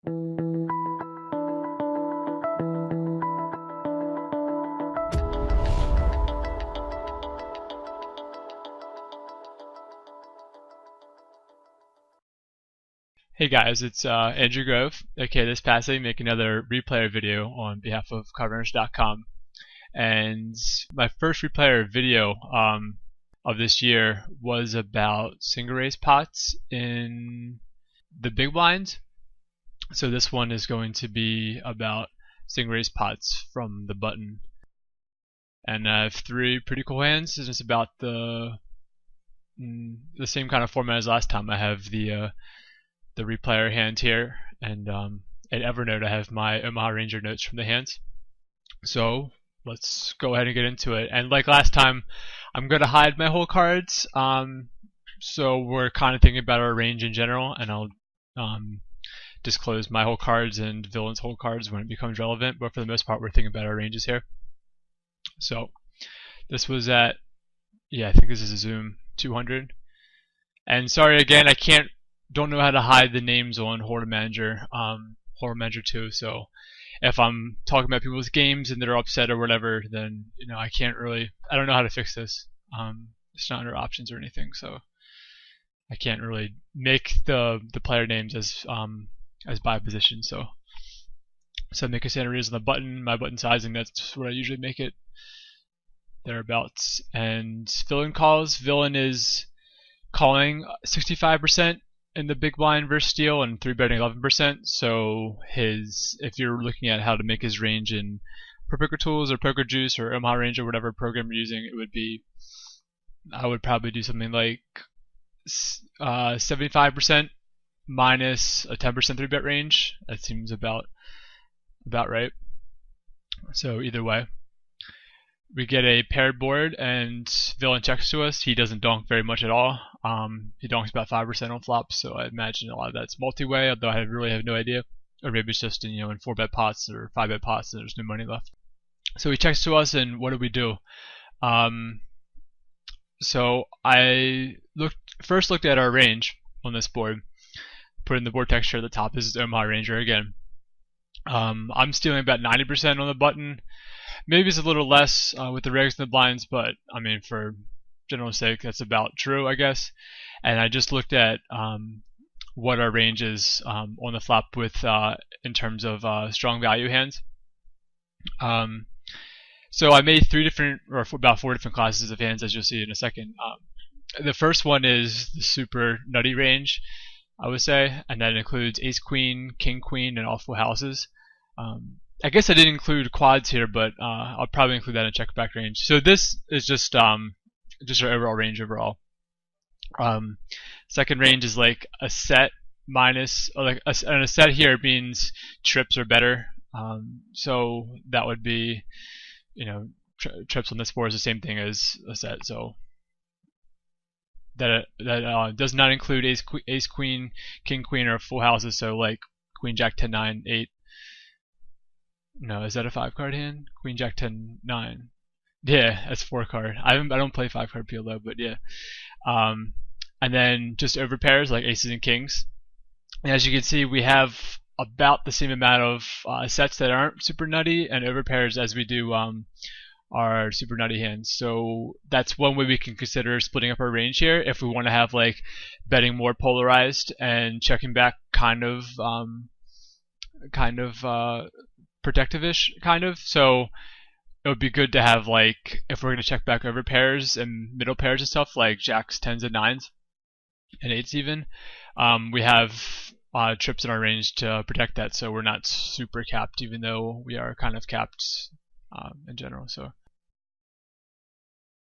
Hey guys, it's Andrew Grove, aka This Passing, making another replayer video on behalf of CardRunners.com. And my first replayer video of this year was about single raise pots in the big blind. So this one is going to be about single raise pots from the button. And I have three pretty cool hands. It's just about the same kind of format as last time. I have the replayer hand here, and at Evernote I have my Omaha Ranger notes from the hands. So let's go ahead and get into it. And like last time, I'm going to hide my whole cards, so we're kind of thinking about our range in general, and I'll disclose my whole cards and villain's whole cards when it becomes relevant, but for the most part we're thinking about our ranges here. So this was at, I think this is a Zoom 200. And sorry again, don't know how to hide the names on Horror Manager 2, so if I'm talking about people's games and they're upset or whatever, then I don't know how to fix this. It's not under options or anything, so I can't really make the player names as by position. So make a standard is on the button, my button sizing, that's what I usually make it, thereabouts. And villain calls, villain is calling 65% in the big blind versus steel and 3-betting 11%. So if you're looking at how to make his range in Pro Poker Tools or Poker Juice or Omaha Range or whatever program you're using, I would probably do something like 75% minus a 10% 3-bet range. That seems about right. So either way, we get a paired board and villain checks to us. He doesn't donk very much at all. He donks about 5% on flops, so I imagine a lot of that's multi-way, although I really have no idea. Or maybe it's just in 4-bet pots or 5-bet pots and there's no money left. So he checks to us, and what do? So I first looked at our range on this board, put in the board texture at the top. This is Omaha Ranger again. I'm stealing about 90% on the button. Maybe it's a little less with the regs and the blinds, but I mean, for general sake, that's about true, I guess. And I just looked at what our range is on the flop with in terms of strong value hands. So I made about four different classes of hands, as you'll see in a second. The first one is the super nutty range, I would say, and that includes ace queen, king queen, and all full houses. I guess I didn't include quads here, but I'll probably include that in check back range. So this is just our overall range overall. Second range is like a set minus, and a set here means trips are better. So that would be, trips on this board is the same thing as a set. So that does not include ace queen, king queen, or full houses. So like queen jack 10 9 8. No, is that a 5-card hand? Queen jack 10 9. Yeah, that's 4-card. I don't play 5-card PLO, but yeah. And then just over pairs like aces and kings. And as you can see, we have about the same amount of sets that aren't super nutty and over pairs as we do our super nutty hands. So that's one way we can consider splitting up our range here if we want to have like betting more polarized and checking back kind of protective-ish kind of. So it would be good to have, like, if we're going to check back over pairs and middle pairs and stuff like jacks, 10s, and 9s, and 8s even, we have trips in our range to protect that, so we're not super capped, even though we are kind of capped in general. So